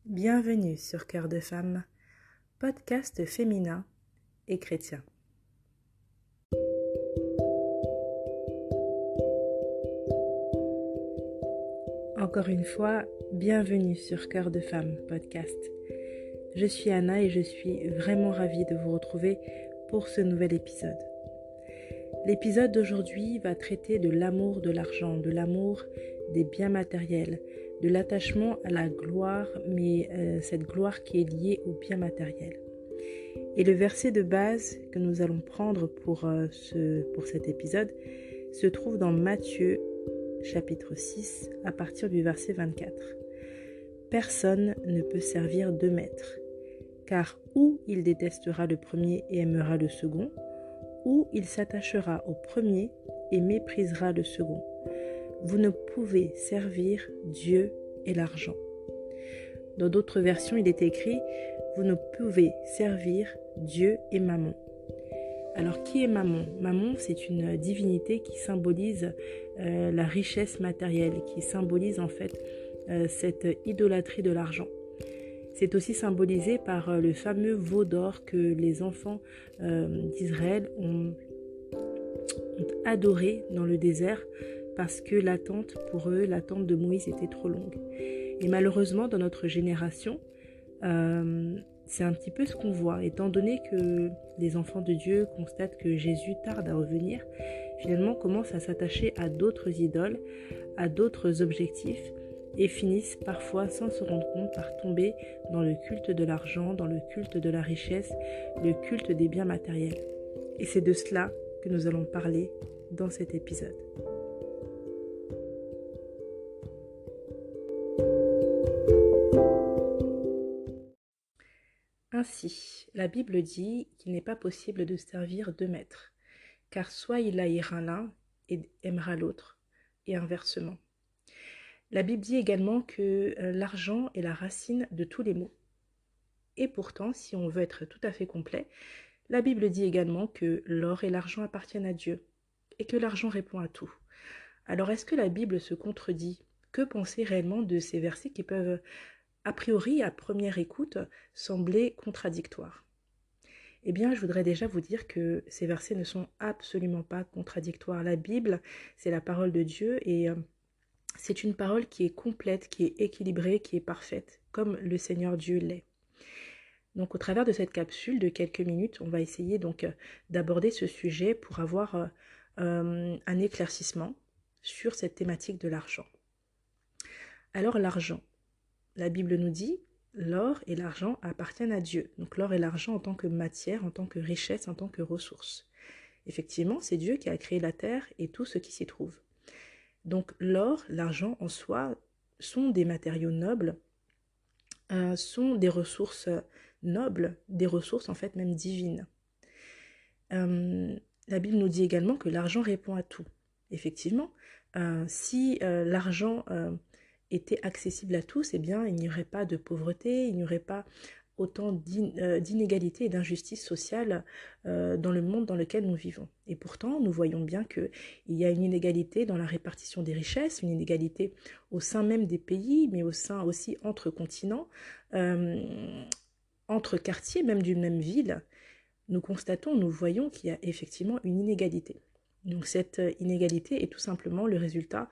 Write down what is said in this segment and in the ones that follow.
Bienvenue sur Cœur de Femme, podcast féminin et chrétien. Encore une fois, bienvenue sur Cœur de Femme, podcast. Je suis Anna et je suis vraiment ravie de vous retrouver pour ce nouvel épisode. L'épisode d'aujourd'hui va traiter de l'amour de l'argent, de l'amour des biens matériels, de l'attachement à la gloire, mais cette gloire qui est liée aux biens matériels. Et le verset de base que nous allons prendre pour cet épisode se trouve dans Matthieu chapitre 6 à partir du verset 24. Personne ne peut servir deux maîtres, car ou il détestera le premier et aimera le second, ou il s'attachera au premier et méprisera le second. Vous ne pouvez servir Dieu et l'argent. Dans d'autres versions, il est écrit « Vous ne pouvez servir Dieu et Mammon ». Alors, qui est Mammon ? Mammon, c'est une divinité qui symbolise la richesse matérielle, qui symbolise en fait cette idolâtrie de l'argent. C'est aussi symbolisé par le fameux veau d'or que les enfants d'Israël ont adoré dans le désert parce que l'attente pour eux, l'attente de Moïse était trop longue. Et malheureusement, dans notre génération, c'est un petit peu ce qu'on voit. Étant donné que les enfants de Dieu constatent que Jésus tarde à revenir, finalement commencent à s'attacher à d'autres idoles, à d'autres objectifs, et finissent parfois sans se rendre compte par tomber dans le culte de l'argent, dans le culte de la richesse, le culte des biens matériels. Et c'est de cela que nous allons parler dans cet épisode. Ainsi, la Bible dit qu'il n'est pas possible de servir deux maîtres, car soit il haïra l'un et aimera l'autre, et inversement. La Bible dit également que l'argent est la racine de tous les maux. Et pourtant, si on veut être tout à fait complet, la Bible dit également que l'or et l'argent appartiennent à Dieu, et que l'argent répond à tout. Alors, est-ce que la Bible se contredit ? Que penser réellement de ces versets qui peuvent, a priori, à première écoute, sembler contradictoires ? Eh bien, je voudrais déjà vous dire que ces versets ne sont absolument pas contradictoires. La Bible, c'est la parole de Dieu et c'est une parole qui est complète, qui est équilibrée, qui est parfaite, comme le Seigneur Dieu l'est. Donc, au travers de cette capsule de quelques minutes, on va essayer donc d'aborder ce sujet pour avoir un éclaircissement sur cette thématique de l'argent. Alors, l'argent. La Bible nous dit l'or et l'argent appartiennent à Dieu. Donc l'or et l'argent en tant que matière, en tant que richesse, en tant que ressource. Effectivement, c'est Dieu qui a créé la terre et tout ce qui s'y trouve. Donc l'or, l'argent en soi sont des matériaux nobles, sont des ressources nobles, des ressources en fait même divines. La Bible nous dit également que l'argent répond à tout. Effectivement, si l'argent était accessible à tous, eh bien, il n'y aurait pas de pauvreté, il n'y aurait pas autant d'inégalités et d'injustices sociales dans le monde dans lequel nous vivons. Et pourtant, nous voyons bien qu'il y a une inégalité dans la répartition des richesses, une inégalité au sein même des pays, mais au sein aussi entre continents, entre quartiers, même d'une même ville. Nous constatons, nous voyons qu'il y a effectivement une inégalité. Donc cette inégalité est tout simplement le résultat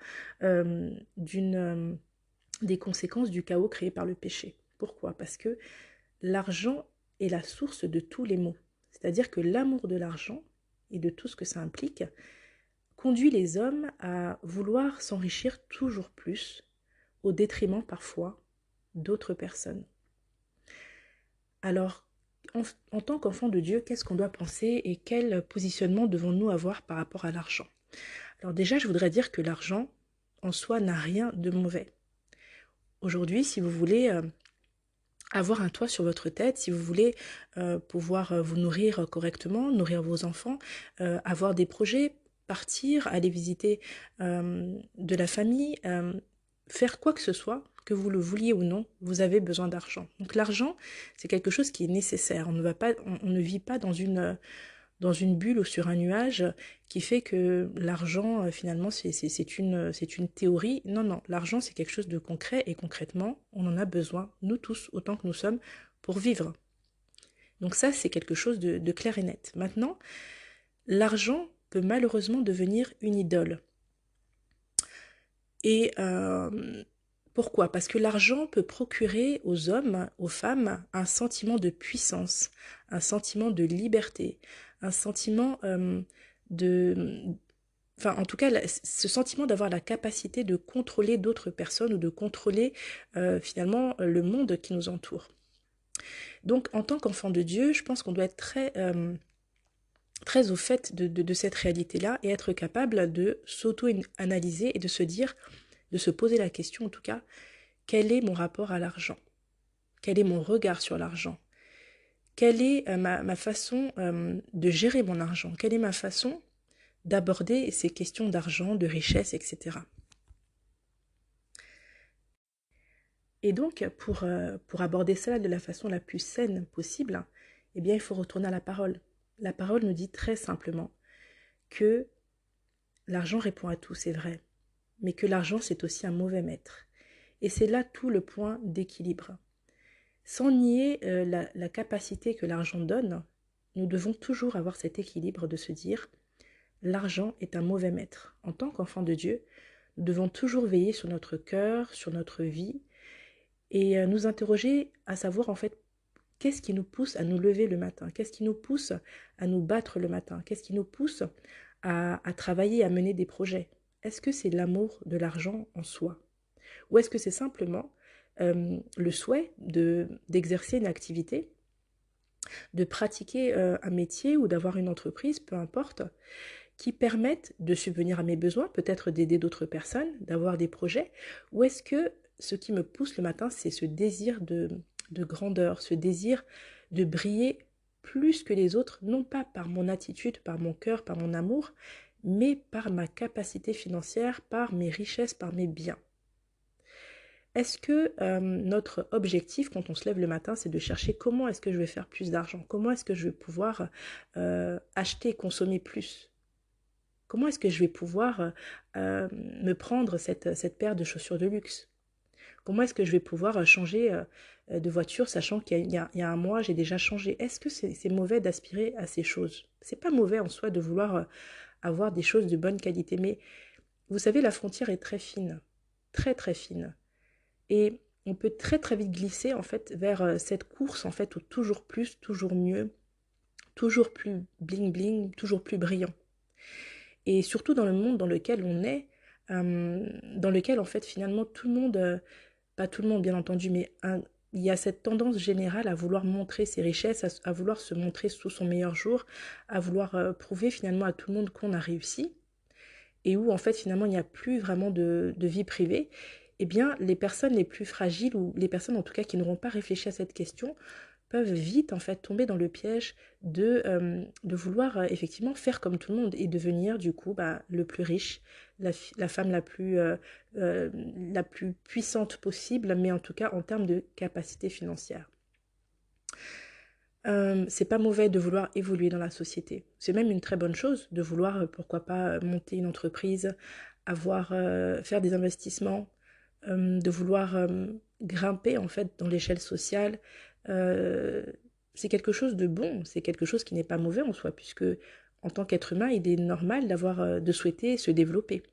des conséquences du chaos créé par le péché. Pourquoi ? Parce que l'argent est la source de tous les maux. C'est-à-dire que l'amour de l'argent et de tout ce que ça implique conduit les hommes à vouloir s'enrichir toujours plus, au détriment parfois d'autres personnes. Alors, en tant qu'enfant de Dieu, qu'est-ce qu'on doit penser et quel positionnement devons-nous avoir par rapport à l'argent ? Alors déjà, je voudrais dire que l'argent, en soi, n'a rien de mauvais. Aujourd'hui, si vous voulez avoir un toit sur votre tête, si vous voulez pouvoir vous nourrir correctement, nourrir vos enfants, avoir des projets, partir, aller visiter de la famille, faire quoi que ce soit, que vous le vouliez ou non, vous avez besoin d'argent. Donc l'argent, c'est quelque chose qui est nécessaire. On ne vit pas dans une dans une bulle ou sur un nuage qui fait que l'argent, finalement, c'est une théorie. Non, non, l'argent, c'est quelque chose de concret et concrètement, on en a besoin, nous tous, autant que nous sommes, pour vivre. Donc ça, c'est quelque chose de clair et net. Maintenant, l'argent peut malheureusement devenir une idole. Et pourquoi? Parce que l'argent peut procurer aux hommes, aux femmes, un sentiment de puissance, un sentiment de liberté, un sentiment de... Enfin, en tout cas, ce sentiment d'avoir la capacité de contrôler d'autres personnes ou de contrôler finalement le monde qui nous entoure. Donc, en tant qu'enfant de Dieu, je pense qu'on doit être très au fait de cette réalité-là et être capable de s'auto-analyser et de se dire, de se poser la question en tout cas, quel est mon rapport à l'argent? Quel est mon regard sur l'argent? Quelle est ma façon de gérer mon argent? Quelle est ma façon d'aborder ces questions d'argent, de richesse, etc. Et donc, pour aborder cela de la façon la plus saine possible, eh bien, il faut retourner à la parole. La parole nous dit très simplement que l'argent répond à tout, c'est vrai, mais que l'argent, c'est aussi un mauvais maître. Et c'est là tout le point d'équilibre. Sans nier la capacité que l'argent donne, nous devons toujours avoir cet équilibre de se dire l'argent est un mauvais maître. En tant qu'enfant de Dieu, nous devons toujours veiller sur notre cœur, sur notre vie, et nous interroger à savoir en fait qu'est-ce qui nous pousse à nous lever le matin, qu'est-ce qui nous pousse à nous battre le matin, qu'est-ce qui nous pousse à travailler, à mener des projets. Est-ce que c'est l'amour de l'argent en soi? Ou est-ce que c'est simplement le souhait d'exercer une activité, de pratiquer un métier ou d'avoir une entreprise, peu importe, qui permettent de subvenir à mes besoins, peut-être d'aider d'autres personnes, d'avoir des projets, ou est-ce que ce qui me pousse le matin, c'est ce désir de grandeur, ce désir de briller plus que les autres, non pas par mon attitude, par mon cœur, par mon amour, mais par ma capacité financière, par mes richesses, par mes biens. Est-ce que notre objectif quand on se lève le matin, c'est de chercher comment est-ce que je vais faire plus d'argent? Comment est-ce que je vais pouvoir acheter et consommer plus? Comment est-ce que je vais pouvoir me prendre cette paire de chaussures de luxe? Comment est-ce que je vais pouvoir changer de voiture, sachant qu'il y a un mois, j'ai déjà changé? Est-ce que c'est mauvais d'aspirer à ces choses? C'est pas mauvais en soi de vouloir avoir des choses de bonne qualité, mais vous savez, la frontière est très fine, très très fine. Et on peut très très vite glisser en fait vers cette course en fait au toujours plus, toujours mieux, toujours plus bling bling, toujours plus brillant. Et surtout dans le monde dans lequel on est, dans lequel en fait finalement tout le monde, pas tout le monde bien entendu, mais il y a cette tendance générale à vouloir montrer ses richesses, à vouloir se montrer sous son meilleur jour, à vouloir prouver finalement à tout le monde qu'on a réussi, et où en fait finalement il n'y a plus vraiment de vie privée. Eh bien les personnes les plus fragiles, ou les personnes en tout cas qui n'auront pas réfléchi à cette question, peuvent vite en fait tomber dans le piège de vouloir effectivement faire comme tout le monde et devenir du coup le plus riche, la femme la plus puissante possible, mais en tout cas en termes de capacité financière. C'est pas mauvais de vouloir évoluer dans la société. C'est même une très bonne chose de vouloir, pourquoi pas, monter une entreprise, faire des investissements, de vouloir grimper en fait dans l'échelle sociale. Euh, c'est quelque chose de bon, c'est quelque chose qui n'est pas mauvais en soi, puisque en tant qu'être humain, il est normal de souhaiter se développer.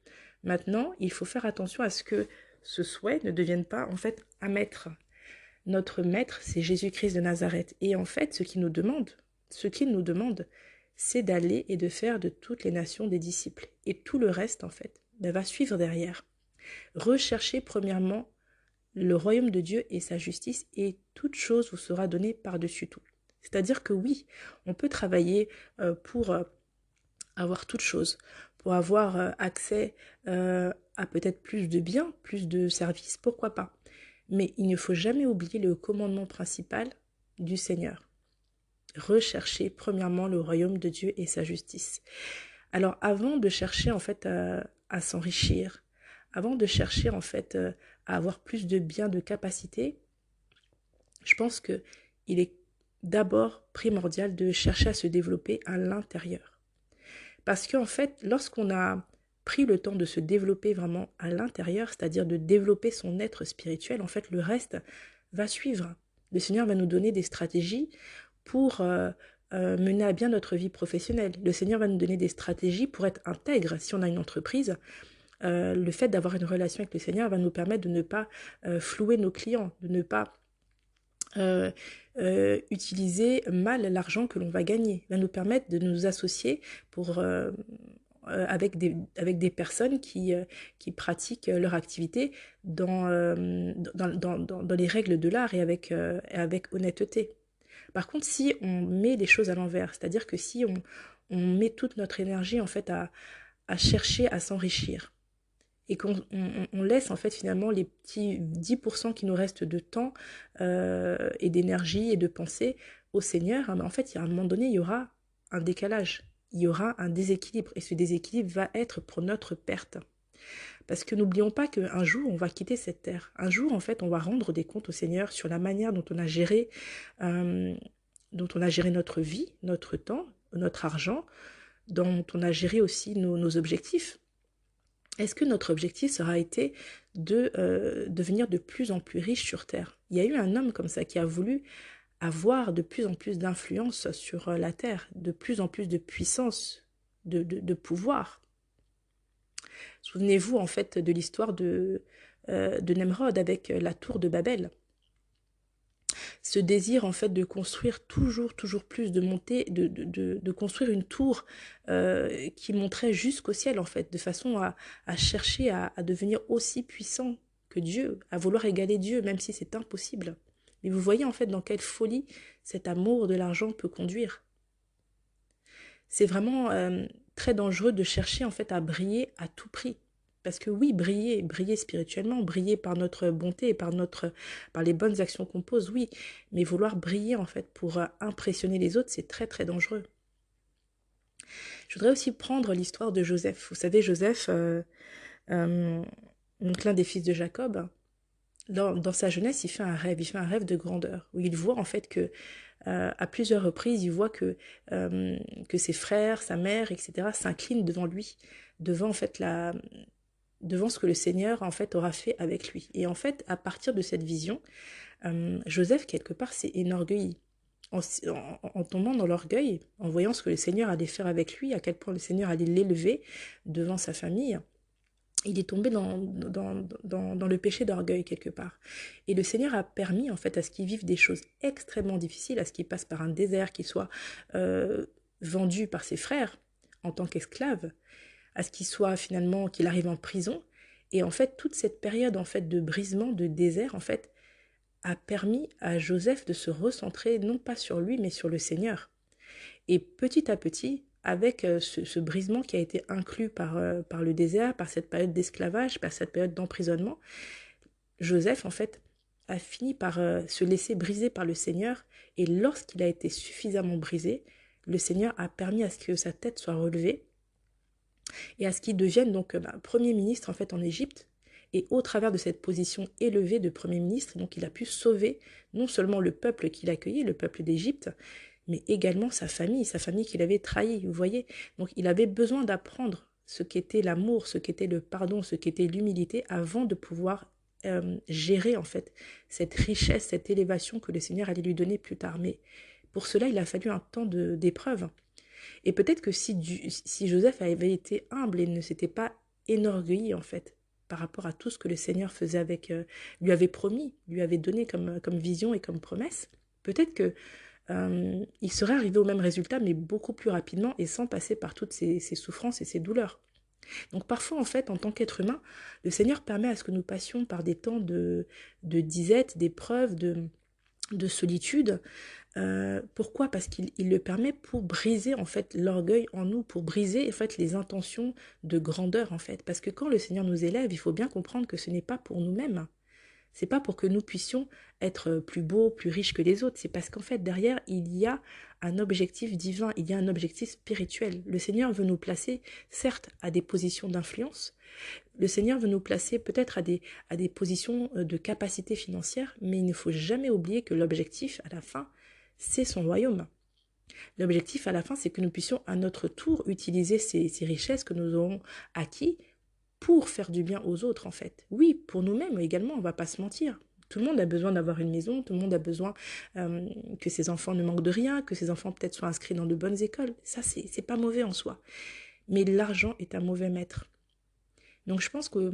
Maintenant, il faut faire attention à ce que ce souhait ne devienne pas en fait un maître. Notre maître, c'est Jésus-Christ de Nazareth. Et en fait, ce qu'il nous demande, c'est d'aller et de faire de toutes les nations des disciples. Et tout le reste, en fait, va suivre derrière. Recherchez premièrement le royaume de Dieu et sa justice, et toute chose vous sera donnée par-dessus tout. C'est-à-dire que oui, on peut travailler pour avoir toute chose, pour avoir accès à peut-être plus de biens, plus de services, pourquoi pas. Mais il ne faut jamais oublier le commandement principal du Seigneur. Recherchez premièrement le royaume de Dieu et sa justice. Alors avant de chercher en fait à s'enrichir, avant de chercher en fait à avoir plus de biens, de capacités, je pense que il est d'abord primordial de chercher à se développer à l'intérieur. Parce qu'en fait, lorsqu'on a pris le temps de se développer vraiment à l'intérieur, c'est-à-dire de développer son être spirituel, en fait, le reste va suivre. Le Seigneur va nous donner des stratégies pour mener à bien notre vie professionnelle. Le Seigneur va nous donner des stratégies pour être intègre. Si on a une entreprise, le fait d'avoir une relation avec le Seigneur va nous permettre de ne pas flouer nos clients, de ne pas utiliser mal l'argent que l'on va gagner, va nous permettre de nous associer avec des personnes qui pratiquent leur activité dans les règles de l'art et avec honnêteté. Par contre, si on met les choses à l'envers, c'est-à-dire que si on met toute notre énergie en fait à chercher à s'enrichir, et qu'on laisse en fait finalement les petits 10% qui nous restent de temps et d'énergie et de pensée au Seigneur, en fait, à un moment donné, il y aura un décalage, il y aura un déséquilibre, et ce déséquilibre va être pour notre perte. Parce que n'oublions pas qu'un jour, on va quitter cette terre. Un jour, en fait, on va rendre des comptes au Seigneur sur la manière dont on a géré notre vie, notre temps, notre argent, dont on a géré aussi nos objectifs. Est-ce que notre objectif sera été de devenir de plus en plus riche sur Terre? Il y a eu un homme comme ça qui a voulu avoir de plus en plus d'influence sur la Terre, de plus en plus de puissance, de pouvoir. Souvenez-vous en fait de l'histoire de Nemrod avec la tour de Babel. Ce désir en fait de construire toujours plus, de monter, de construire une tour qui monterait jusqu'au ciel en fait, de façon à chercher à devenir aussi puissant que Dieu, à vouloir égaler Dieu, même si c'est impossible. Mais vous voyez en fait dans quelle folie cet amour de l'argent peut conduire. C'est vraiment très dangereux de chercher en fait à briller à tout prix. Parce que oui, briller spirituellement, briller par notre bonté et par les bonnes actions qu'on pose, oui. Mais vouloir briller en fait pour impressionner les autres, c'est très très dangereux. Je voudrais aussi prendre l'histoire de Joseph. Vous savez, Joseph, donc l'un des fils de Jacob, dans sa jeunesse, il fait un rêve de grandeur, où il voit en fait que à plusieurs reprises, il voit que ses frères, sa mère, etc. s'inclinent devant lui, devant ce que le Seigneur en fait aura fait avec lui. Et en fait, à partir de cette vision, Joseph quelque part s'est enorgueilli. En tombant dans l'orgueil, en voyant ce que le Seigneur allait faire avec lui, à quel point le Seigneur allait l'élever devant sa famille, il est tombé dans le péché d'orgueil quelque part. Et le Seigneur a permis en fait à ce qu'il vive des choses extrêmement difficiles, à ce qu'il passe par un désert, qu'il soit vendu par ses frères en tant qu'esclave, à ce qu'il arrive en prison. Et en fait, toute cette période en fait de brisement, de désert, en fait, a permis à Joseph de se recentrer non pas sur lui, mais sur le Seigneur. Et petit à petit, avec ce brisement qui a été inclus par le désert, par cette période d'esclavage, par cette période d'emprisonnement, Joseph, en fait, a fini par se laisser briser par le Seigneur. Et lorsqu'il a été suffisamment brisé, le Seigneur a permis à ce que sa tête soit relevée et à ce qu'il devienne donc premier ministre en fait en Égypte. Et au travers de cette position élevée de premier ministre, donc il a pu sauver non seulement le peuple qu'il accueillait, le peuple d'Égypte, mais également sa famille qu'il avait trahi, vous voyez. Donc il avait besoin d'apprendre ce qu'était l'amour, ce qu'était le pardon, ce qu'était l'humilité, avant de pouvoir gérer en fait cette richesse, cette élévation que le Seigneur allait lui donner plus tard. Mais pour cela, il a fallu un temps d'épreuve. Et peut-être que si Joseph avait été humble et ne s'était pas énorgueilli en fait par rapport à tout ce que le Seigneur faisait lui avait promis, lui avait donné comme vision et comme promesse, peut-être que il serait arrivé au même résultat, mais beaucoup plus rapidement et sans passer par toutes ces souffrances et ces douleurs. Donc parfois, en fait, en tant qu'être humain, le Seigneur permet à ce que nous passions par des temps de disette, d'épreuves, de solitude. Pourquoi? Parce qu'il le permet pour briser en fait l'orgueil en nous, pour briser en fait les intentions de grandeur en fait. Parce que quand le Seigneur nous élève, il faut bien comprendre que ce n'est pas pour nous-mêmes. C'est pas pour que nous puissions être plus beaux, plus riches que les autres. C'est parce qu'en fait, derrière, il y a un objectif divin, il y a un objectif spirituel. Le Seigneur veut nous placer, certes, à des positions d'influence. Le Seigneur veut nous placer peut-être à des positions de capacité financière, mais il ne faut jamais oublier que l'objectif, à la fin, c'est son royaume. L'objectif à la fin, c'est que nous puissions à notre tour utiliser ces richesses que nous aurons acquis pour faire du bien aux autres, en fait. Oui, pour nous-mêmes également, on ne va pas se mentir. Tout le monde a besoin d'avoir une maison, tout le monde a besoin que ses enfants ne manquent de rien, que ses enfants peut-être soient inscrits dans de bonnes écoles. Ça, c'est pas mauvais en soi. Mais l'argent est un mauvais maître. Donc je pense que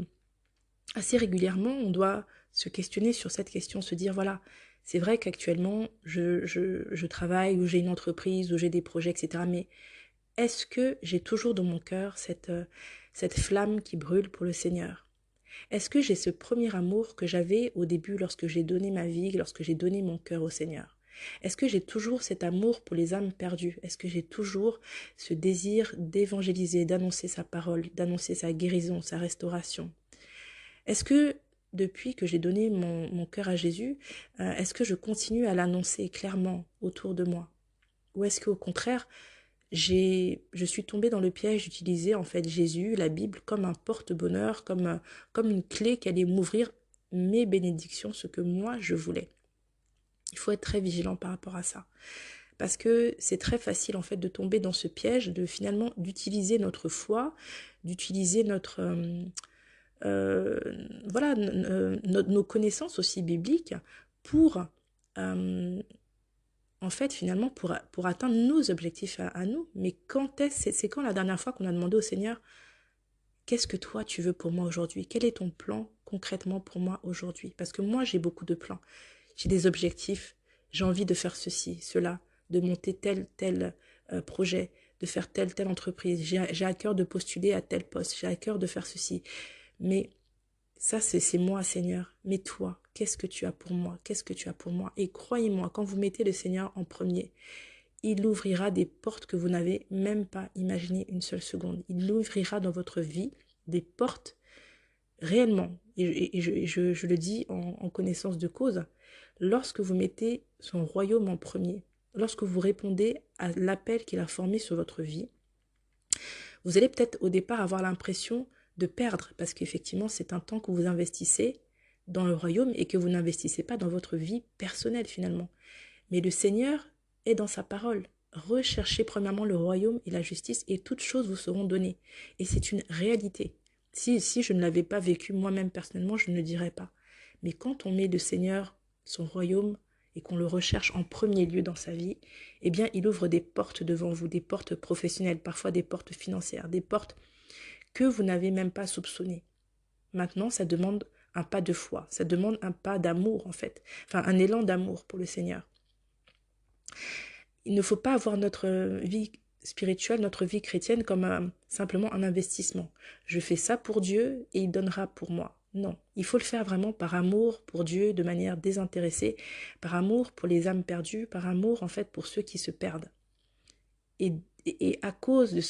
assez régulièrement, on doit se questionner sur cette question, se dire, voilà, c'est vrai qu'actuellement, je travaille, ou j'ai une entreprise, ou j'ai des projets, etc. Mais est-ce que j'ai toujours dans mon cœur cette flamme qui brûle pour le Seigneur? Est-ce que j'ai ce premier amour que j'avais au début lorsque j'ai donné ma vie, lorsque j'ai donné mon cœur au Seigneur? Est-ce que j'ai toujours cet amour pour les âmes perdues? Est-ce que j'ai toujours ce désir d'évangéliser, d'annoncer sa parole, d'annoncer sa guérison, sa restauration? Est-ce que depuis que j'ai donné mon cœur à Jésus, est-ce que je continue à l'annoncer clairement autour de moi? Ou est-ce qu'au contraire, je suis tombée dans le piège d'utiliser en fait Jésus, la Bible, comme un porte-bonheur, comme une clé qui allait m'ouvrir mes bénédictions, ce que moi je voulais. Il faut être très vigilant par rapport à ça. Parce que c'est très facile en fait de tomber dans ce piège, de finalement d'utiliser notre foi, d'utiliser euh, voilà, nos connaissances aussi bibliques pour en fait, finalement, pour atteindre nos objectifs à nous. Mais c'est quand la dernière fois qu'on a demandé au Seigneur, qu'est-ce que toi tu veux pour moi aujourd'hui? Quel est ton plan concrètement pour moi aujourd'hui? Parce que moi, j'ai beaucoup de plans. J'ai des objectifs. J'ai envie de faire ceci, cela, de monter tel projet, de faire telle entreprise. J'ai à cœur de postuler à tel poste. J'ai à cœur de faire ceci. Mais ça, c'est moi, Seigneur. Mais toi, qu'est-ce que tu as pour moi? Qu'est-ce que tu as pour moi? Et croyez-moi, quand vous mettez le Seigneur en premier, il ouvrira des portes que vous n'avez même pas imaginées une seule seconde. Il ouvrira dans votre vie des portes réellement. Et je le dis en connaissance de cause. Lorsque vous mettez son royaume en premier, lorsque vous répondez à l'appel qu'il a formé sur votre vie, vous allez peut-être au départ avoir l'impression de perdre, parce qu'effectivement, c'est un temps que vous investissez dans le royaume et que vous n'investissez pas dans votre vie personnelle finalement. Mais le Seigneur est dans sa parole. Recherchez premièrement le royaume et la justice et toutes choses vous seront données. Et c'est une réalité. Si je ne l'avais pas vécu moi-même personnellement, je ne le dirais pas. Mais quand on met le Seigneur, son royaume, et qu'on le recherche en premier lieu dans sa vie, eh bien, il ouvre des portes devant vous, des portes professionnelles, parfois des portes financières, des portes que vous n'avez même pas soupçonnées. Maintenant, ça demande un pas de foi, ça demande un pas d'amour en fait, enfin un élan d'amour pour le Seigneur. Il ne faut pas avoir notre vie spirituelle, notre vie chrétienne comme simplement un investissement. Je fais ça pour Dieu et il donnera pour moi. Non, il faut le faire vraiment par amour pour Dieu de manière désintéressée, par amour pour les âmes perdues, par amour en fait pour ceux qui se perdent. Et à cause de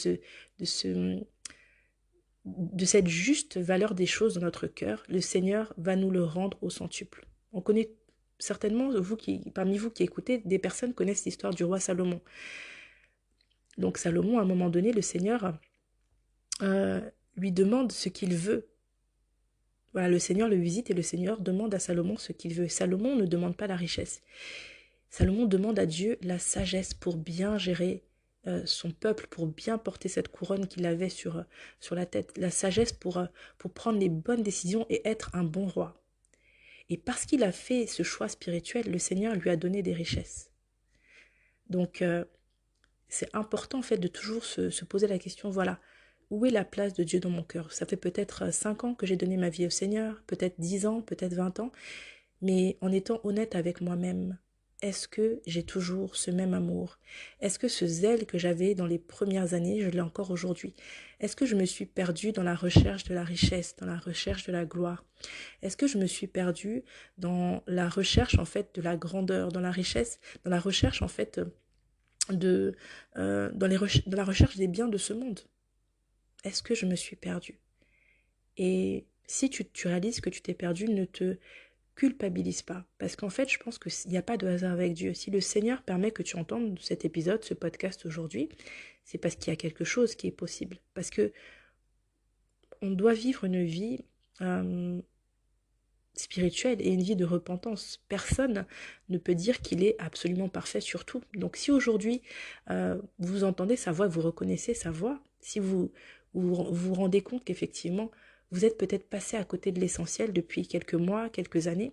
cette juste valeur des choses dans notre cœur, le Seigneur va nous le rendre au centuple. On connaît certainement, parmi vous qui écoutez, des personnes connaissent l'histoire du roi Salomon. Donc Salomon, à un moment donné, le Seigneur lui demande ce qu'il veut. Voilà, le Seigneur le visite et le Seigneur demande à Salomon ce qu'il veut. Salomon ne demande pas la richesse. Salomon demande à Dieu la sagesse pour bien gérer son peuple, pour bien porter cette couronne qu'il avait sur la tête. La sagesse pour prendre les bonnes décisions et être un bon roi. Et parce qu'il a fait ce choix spirituel, le Seigneur lui a donné des richesses. Donc, c'est important en fait de toujours se poser la question, voilà, où est la place de Dieu dans mon cœur? Ça fait peut-être 5 ans que j'ai donné ma vie au Seigneur, peut-être 10 ans, peut-être 20 ans, mais en étant honnête avec moi-même, est-ce que j'ai toujours ce même amour? Est-ce que ce zèle que j'avais dans les premières années, je l'ai encore aujourd'hui? Est-ce que je me suis perdue dans la recherche de la richesse, dans la recherche de la gloire? Est-ce que je me suis perdue dans la recherche en fait de la grandeur, dans la richesse, dans la recherche en fait dans la recherche des biens de ce monde? Est-ce que je me suis perdue? Et si tu réalises que tu t'es perdu, ne te culpabilise pas. Parce qu'en fait, je pense qu'il n'y a pas de hasard avec Dieu. Si le Seigneur permet que tu entendes cet épisode, ce podcast aujourd'hui, c'est parce qu'il y a quelque chose qui est possible. Parce que on doit vivre une vie spirituelle et une vie de repentance. Personne ne peut dire qu'il est absolument parfait sur tout. Donc si aujourd'hui vous entendez sa voix, vous reconnaissez sa voix, si vous rendez compte qu'effectivement vous êtes peut-être passé à côté de l'essentiel depuis quelques mois, quelques années,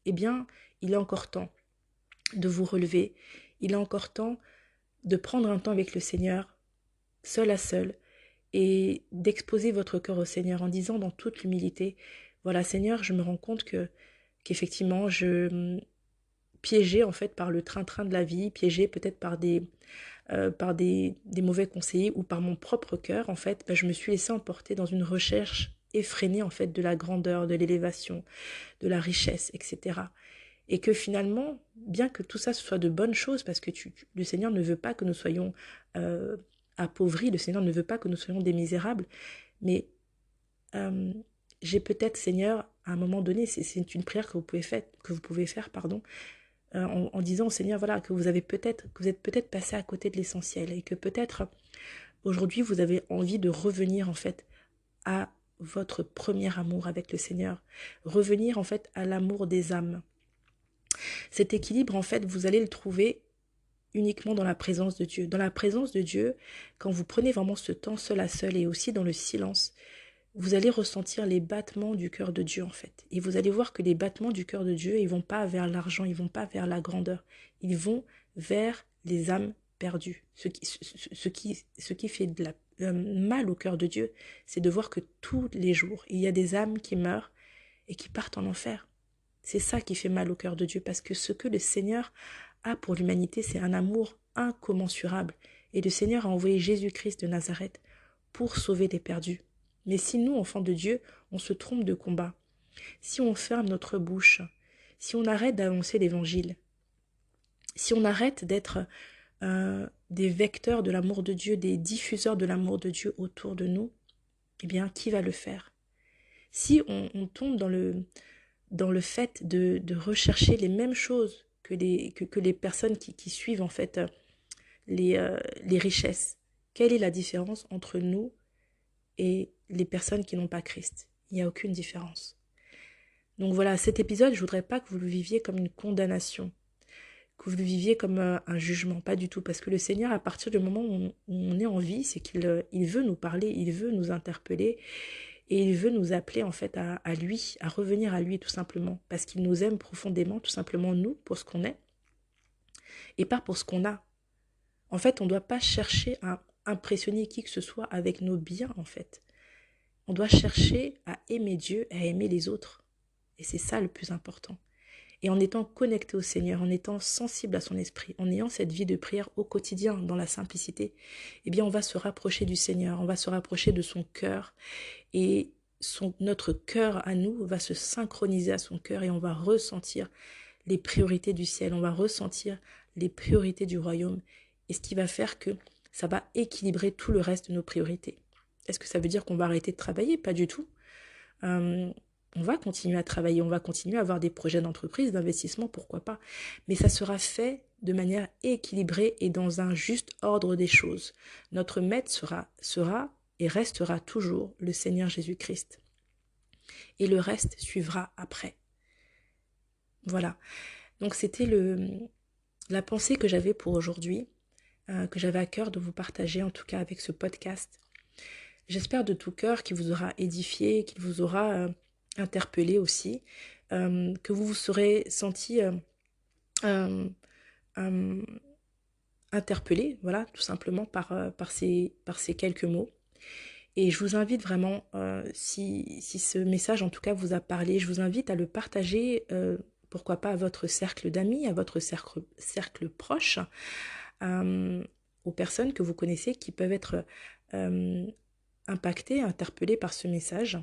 eh bien il est encore temps de vous relever, il est encore temps de prendre un temps avec le Seigneur, seul à seul, et d'exposer votre cœur au Seigneur en disant dans toute l'humilité, voilà Seigneur, je me rends compte qu'effectivement je piégé en fait par le train-train de la vie, piégé peut-être par des mauvais conseillers ou par mon propre cœur, en fait, je me suis laissée emporter dans une recherche effrénée en fait de la grandeur, de l'élévation, de la richesse, etc. Et que finalement, bien que tout ça ce soit de bonnes choses, parce que le Seigneur ne veut pas que nous soyons appauvris, le Seigneur ne veut pas que nous soyons des misérables, mais j'ai peut-être, Seigneur, à un moment donné, c'est une prière que vous pouvez faire, pardon, en disant au Seigneur, voilà, que vous êtes peut-être passé à côté de l'essentiel et que peut-être aujourd'hui vous avez envie de revenir en fait à votre premier amour avec le Seigneur, revenir en fait à l'amour des âmes. Cet équilibre en fait vous allez le trouver uniquement dans la présence de Dieu. Dans la présence de Dieu, quand vous prenez vraiment ce temps seul à seul et aussi dans le silence, vous allez ressentir les battements du cœur de Dieu en fait. Et vous allez voir que les battements du cœur de Dieu, ils vont pas vers l'argent, ils vont pas vers la grandeur, ils vont vers les âmes perdues. Ce qui fait mal au cœur de Dieu, c'est de voir que tous les jours, il y a des âmes qui meurent et qui partent en enfer. C'est ça qui fait mal au cœur de Dieu, parce que ce que le Seigneur a pour l'humanité, c'est un amour incommensurable. Et le Seigneur a envoyé Jésus-Christ de Nazareth pour sauver les perdus. Mais si nous, enfants de Dieu, on se trompe de combat, si on ferme notre bouche, si on arrête d'annoncer l'évangile, si on arrête d'être des vecteurs de l'amour de Dieu, des diffuseurs de l'amour de Dieu autour de nous, eh bien, qui va le faire? Si on tombe dans le fait de rechercher les mêmes choses que les personnes qui suivent en fait les richesses, quelle est la différence entre nous et les personnes qui n'ont pas Christ? Il n'y a aucune différence. Donc voilà, cet épisode, je ne voudrais pas que vous le viviez comme une condamnation, que vous le viviez comme un jugement, pas du tout, parce que le Seigneur, à partir du moment où on est en vie, c'est qu'il veut nous parler, il veut nous interpeller, et il veut nous appeler en fait à lui, à revenir à lui tout simplement, parce qu'il nous aime profondément, tout simplement nous, pour ce qu'on est, et pas pour ce qu'on a. En fait, on ne doit pas chercher à impressionner qui que ce soit avec nos biens en fait. On doit chercher à aimer Dieu et à aimer les autres. Et c'est ça le plus important. Et en étant connecté au Seigneur, en étant sensible à son esprit, en ayant cette vie de prière au quotidien, dans la simplicité, eh bien on va se rapprocher du Seigneur, on va se rapprocher de son cœur. Et notre cœur à nous va se synchroniser à son cœur et on va ressentir les priorités du ciel, on va ressentir les priorités du royaume. Et ce qui va faire que ça va équilibrer tout le reste de nos priorités. Est-ce que ça veut dire qu'on va arrêter de travailler? Pas du tout. On va continuer à travailler, on va continuer à avoir des projets d'entreprise, d'investissement, pourquoi pas. Mais ça sera fait de manière équilibrée et dans un juste ordre des choses. Notre maître sera et restera toujours le Seigneur Jésus-Christ. Et le reste suivra après. Voilà. Donc c'était la pensée que j'avais pour aujourd'hui, que j'avais à cœur de vous partager, en tout cas avec ce podcast. J'espère de tout cœur qu'il vous aura édifié, qu'il vous aura interpellé aussi, que vous vous serez senti interpellé, voilà, tout simplement par ces quelques mots. Et je vous invite vraiment, si ce message en tout cas vous a parlé, je vous invite à le partager, pourquoi pas à votre cercle d'amis, à votre cercle proche, aux personnes que vous connaissez qui peuvent être impactées, interpellées par ce message.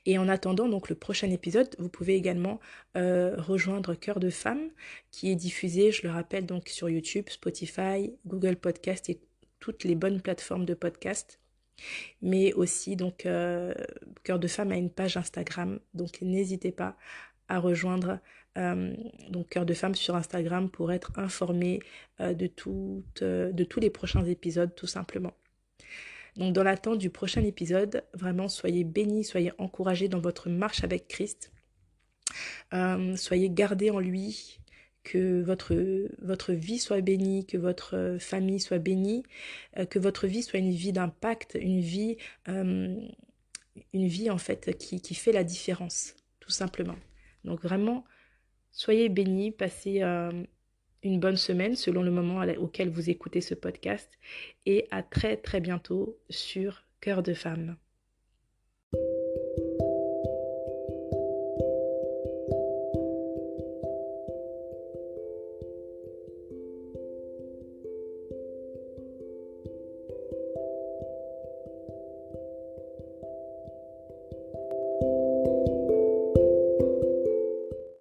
Et en attendant donc le prochain épisode, vous pouvez également rejoindre Cœur de Femme, qui est diffusé, je le rappelle, donc sur YouTube, Spotify, Google Podcast et toutes les bonnes plateformes de podcast. Mais aussi, donc, Cœur de Femme a une page Instagram, donc n'hésitez pas à rejoindre donc Cœur de Femme sur Instagram pour être informé de tous les prochains épisodes, tout simplement. Donc dans l'attente du prochain épisode, vraiment soyez bénis, soyez encouragés dans votre marche avec Christ. Soyez gardés en lui, que votre vie soit bénie, que votre famille soit bénie, que votre vie soit une vie d'impact, euh, une vie en fait qui fait la différence, tout simplement. Donc vraiment, soyez bénis, passez une bonne semaine selon le moment auquel vous écoutez ce podcast et à très très bientôt sur Cœur de femme.